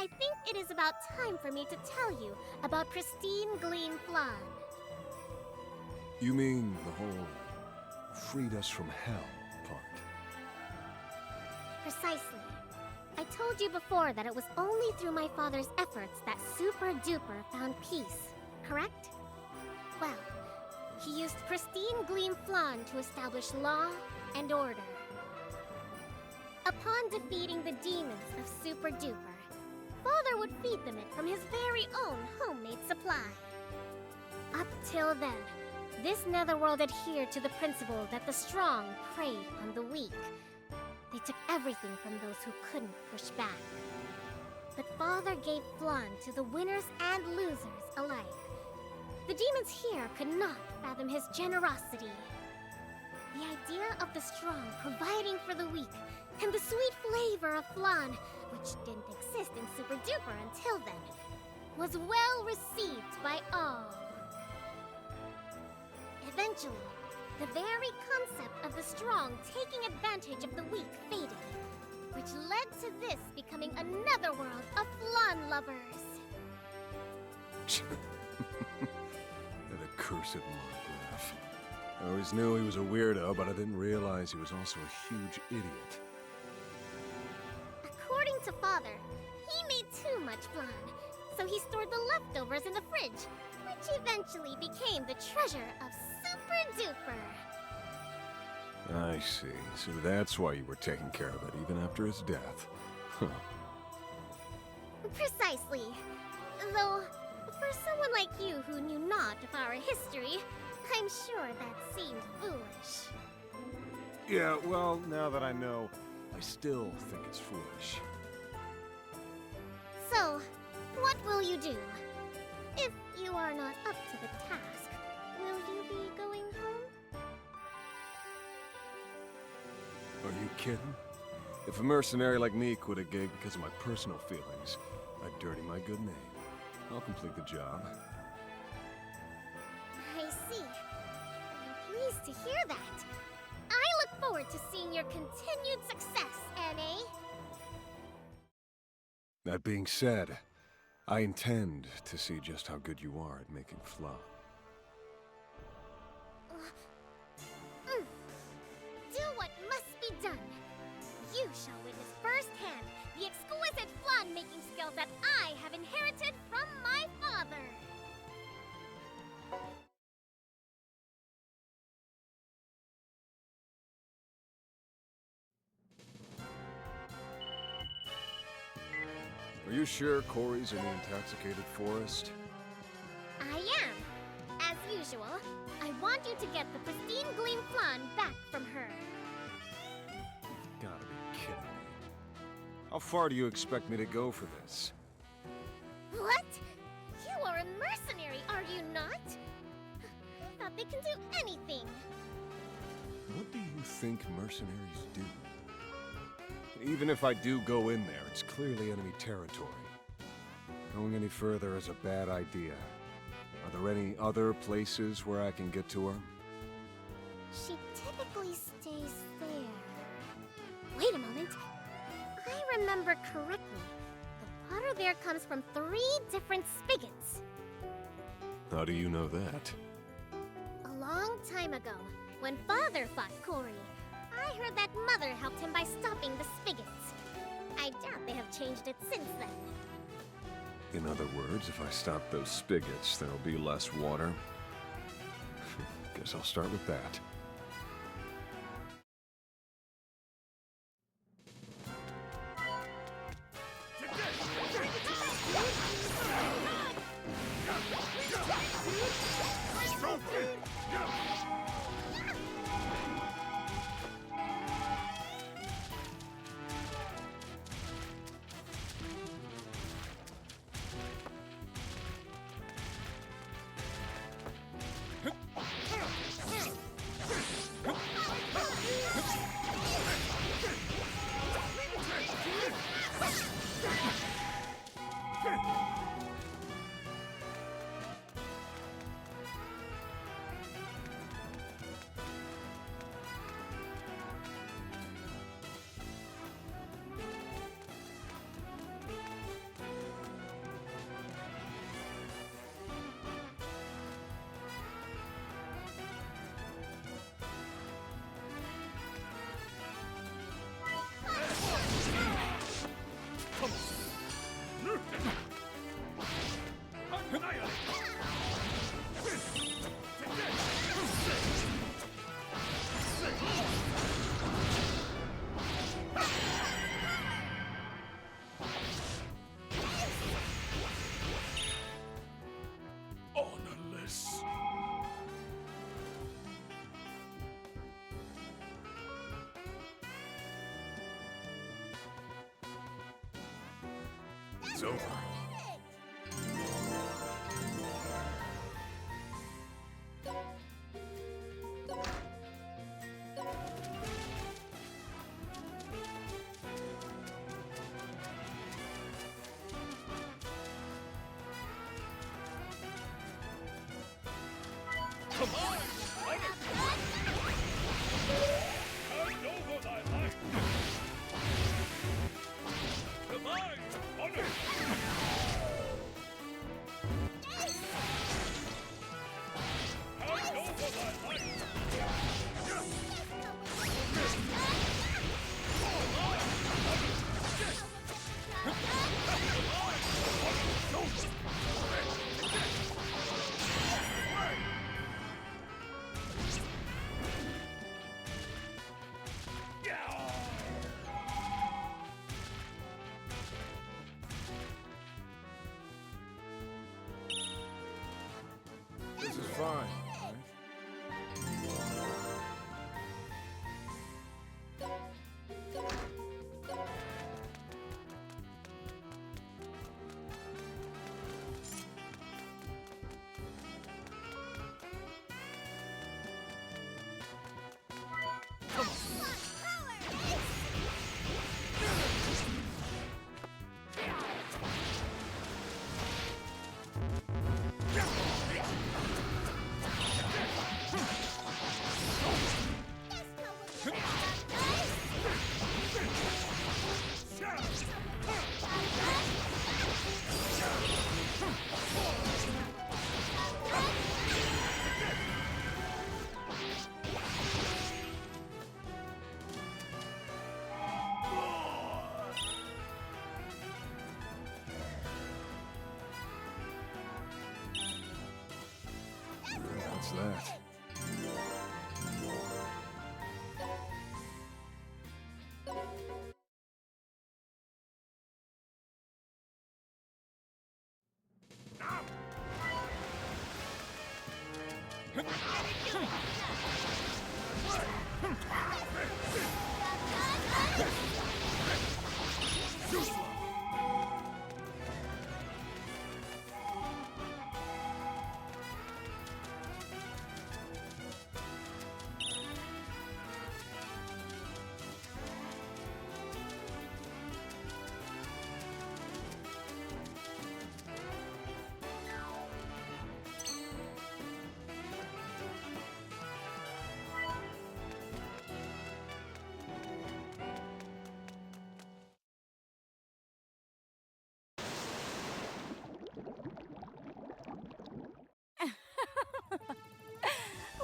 I think it is about time for me to tell you about Pristine Gleam FLAN. You mean the whole freed us from hell part? Precisely. I told you before that it was only through my father's efforts that Super Duper found peace, correct? Well, he used Pristine Gleam FLAN to establish law and order. Upon defeating the demons of Super Duper, Father would feed them it from his very own homemade supply. Up till then, this netherworld adhered to the principle that the strong preyed on the weak. They took everything from those who couldn't push back. But Father gave FLAN to the winners and losers alike. The demons here could not fathom his generosity. The idea of the strong providing for the weak, and the sweet flavor of FLAN, which didn't exist in Super Duper until then, was well received by all. Eventually, the very concept of the strong taking advantage of the weak faded, which led to this becoming another world of FLAN lovers. That accursed Margraf. I always knew he was a weirdo, but I didn't realize he was also a huge idiot. According to Father, he made too much FLAN, so he stored the leftovers in the fridge, which eventually became the treasure of Super Duper. I see. So that's why you were taking care of it even after his death. Huh. Precisely. Though, for someone like you who knew naught of our history, I'm sure that seemed foolish. Yeah, well, now that I know, I still think it's foolish. So, what will you do? If you are not up to the task, will you be going home? Are you kidding? If a mercenary like me quit a gig because of my personal feelings, I'd dirty my good name. I'll complete the job. I see. I'm pleased to hear that. I look forward to seeing your continued success, N.A. That being said, I intend to see just how good you are at making FLAN. Do what must be done. You shall witness firsthand the exquisite FLAN-making skills that I have inherited from my father. Are you sure Corey's in the Intoxicated Forest? I am. As usual, I want you to get the Pristine Gleam FLAN back from her. You've gotta be kidding me. How far do you expect me to go for this? What? You are a mercenary, are you not? I thought they can do anything. What do you think mercenaries do? Even if I do go in there, it's clearly enemy territory. Going any further is a bad idea. Are there any other places where I can get to her? She typically stays there. Wait a moment. I remember correctly. The water there comes from 3 different spigots. How do you know that? A long time ago, when Father fought Corey, I heard that Mother helped him by stopping the spigots. I doubt they have changed it since then. In other words, if I stop those spigots, there'll be less water. Guess I'll start with that. is over. Come on! Hand over thy life! Divine honor! Hand over thy life! This is fine, right? What's that?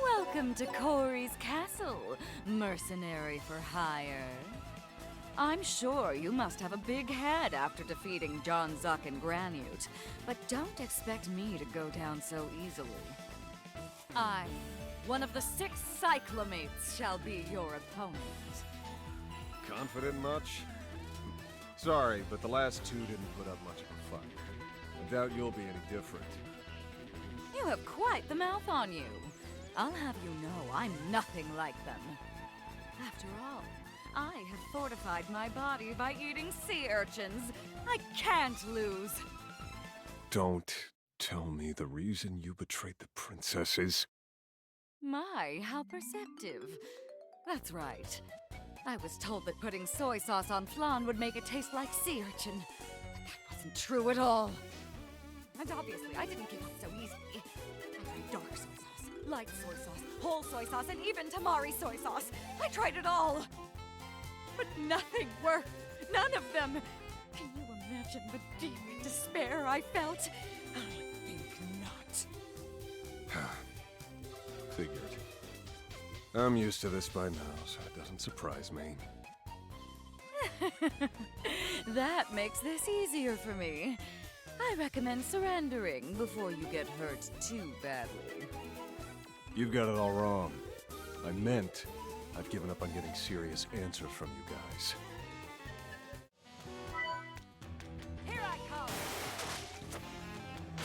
Welcome to Corey's castle, mercenary for hire. I'm sure you must have a big head after defeating John Zuck and Granute, but don't expect me to go down so easily. I, one of the 6 Cyclamates, shall be your opponent. Confident much? Sorry, but the last 2 didn't put up much of a fight. I doubt you'll be any different. You have quite the mouth on you. I'll have you know I'm nothing like them. After all, I have fortified my body by eating sea urchins. I can't lose. Don't tell me the reason you betrayed the princess is... My, how perceptive. That's right. I was told that putting soy sauce on flan would make it taste like sea urchin. But that wasn't true at all. And obviously, I didn't give up so easily. I tried dark soy sauce, light soy sauce, whole soy sauce, and even tamari soy sauce. I tried it all. But nothing worked. None of them. Can you imagine the deep despair I felt? I think not. Figured. I'm used to this by now, so it doesn't surprise me. That makes this easier for me. I recommend surrendering before you get hurt too badly. You've got it all wrong. I meant I've given up on getting serious answers from you guys. Here I come!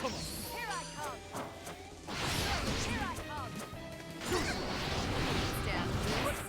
Come on! Here I come! Here I come! Stand this.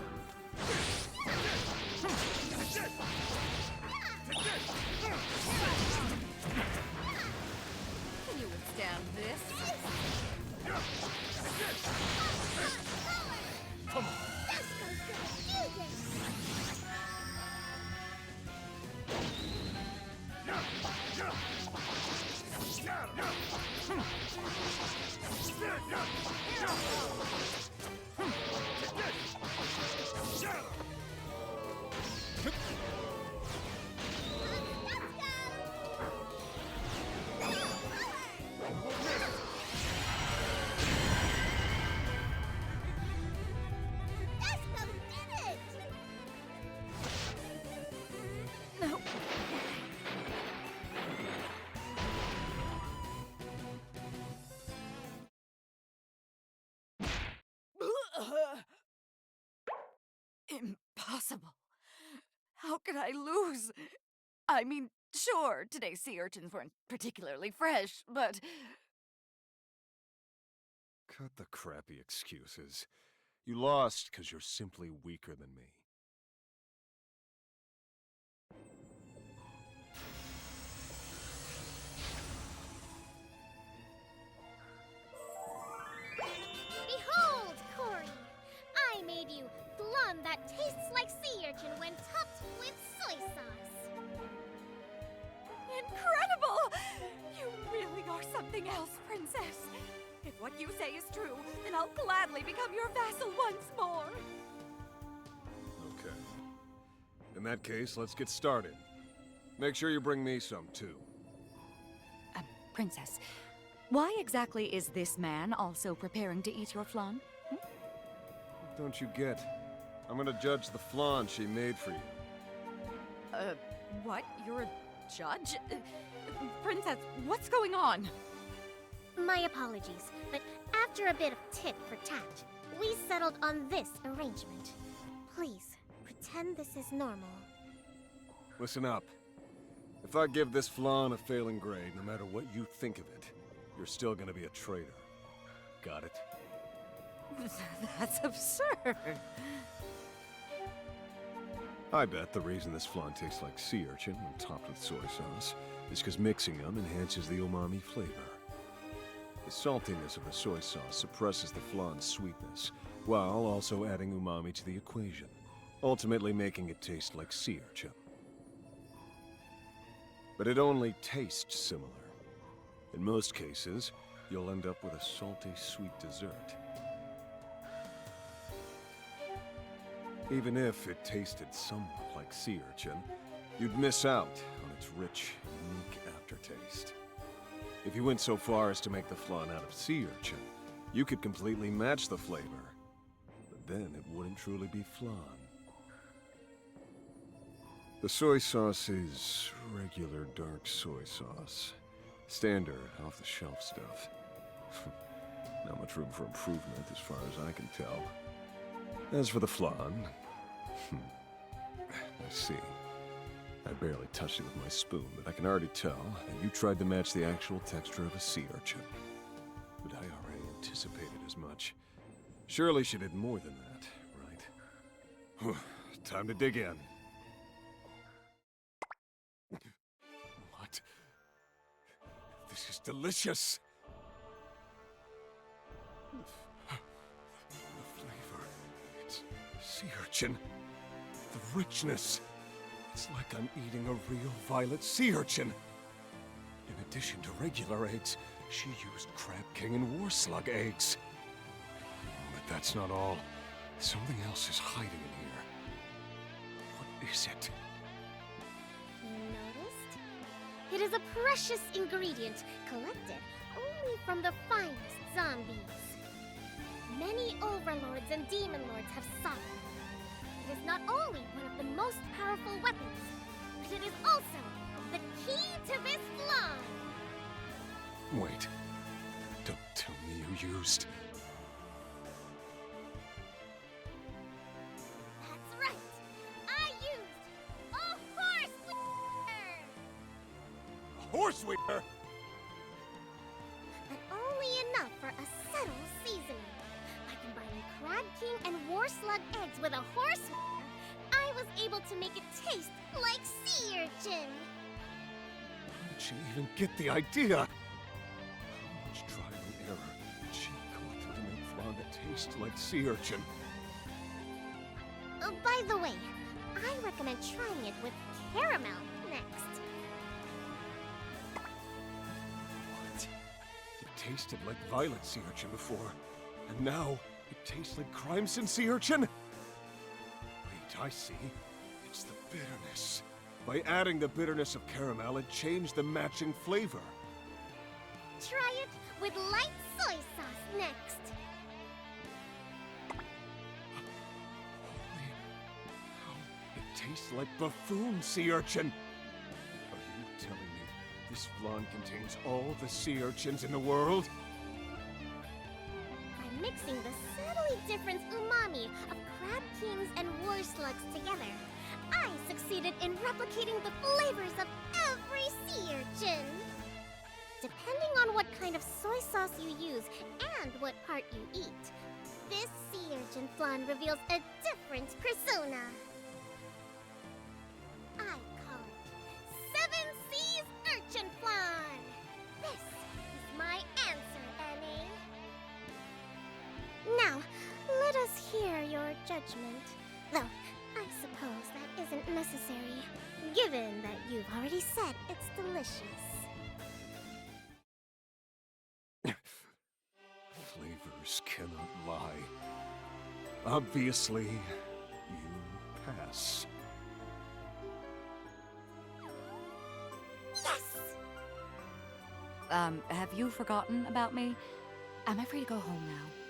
impossible. How could I lose? I mean, sure, today's sea urchins weren't particularly fresh, but... Cut the crappy excuses. You lost because you're simply weaker than me. Behold, Corey! I made you flan that tastes like sea urchin when topped with soy sauce. Incredible! You really are something else, Princess. If what you say is true, then I'll gladly become your vassal once more. Okay. In that case, let's get started. Make sure you bring me some, too. Princess, why exactly is this man also preparing to eat your flan? What don't you get? I'm gonna judge the flan she made for you. What? You're a judge? Princess, what's going on? My apologies, but after a bit of tit for tat, we settled on this arrangement. Please, pretend this is normal. Listen up. If I give this flan a failing grade, no matter what you think of it, you're still gonna be a traitor. Got it? That's absurd. I bet the reason this flan tastes like sea urchin when topped with soy sauce is because mixing them enhances the umami flavor. The saltiness of the soy sauce suppresses the flan's sweetness, while also adding umami to the equation, ultimately making it taste like sea urchin. But it only tastes similar. In most cases, you'll end up with a salty, sweet dessert. Even if it tasted somewhat like sea urchin, you'd miss out on its rich, unique aftertaste. If you went so far as to make the flan out of sea urchin, you could completely match the flavor. But then it wouldn't truly be flan. The soy sauce is regular dark soy sauce. Standard, off-the-shelf stuff. Not much room for improvement as far as I can tell. As for the flan, I see. I barely touched it with my spoon, but I can already tell that you tried to match the actual texture of a sea urchin. But I already anticipated as much. Surely she did more than that, right? Time to dig in. What? This is delicious! The flavor, it's sea urchin. The richness. It's like I'm eating a real violet sea urchin. In addition to regular eggs, she used Crab King and War Slug eggs. But that's not all. Something else is hiding in here. What is it? Noticed? It is a precious ingredient collected only from the finest zombies. Many overlords and demon lords have sought it. It is not only one of the most powerful weapons, but it is also the key to this flan. Wait. Don't tell me you used... That's right. I used a horse whipper. Horse weaver! But only enough for a subtle seasoning. By combining Crab King and War Slug eggs with a horse whipper, I was able to make it taste like sea urchin. How did she even get the idea? How much trial and error did she collected to make flan that tastes like sea urchin? By the way, I recommend trying it with caramel next. What? It tasted like violet sea urchin before, and now it tastes like crimson sea urchin? Wait, I see. It's the bitterness. By adding the bitterness of caramel, it changed the matching flavor. Try it with light soy sauce next. Holy cow, it tastes like buffoon sea urchin. Are you telling me this flan contains all the sea urchins in the world? By mixing mixing the subtly different umami of crab kings and war slugs together, I succeeded in replicating the flavors of every sea urchin. Depending on what kind of soy sauce you use and what part you eat, this sea urchin flan reveals a different persona. I call it 7 Seas Urchin Flan. This is my answer, Annie. Now, let us hear your judgment. Though, I suppose that isn't necessary, given that you've already said it's delicious. Flavors cannot lie. Obviously, you pass. Yes! Have you forgotten about me? Am I free to go home now?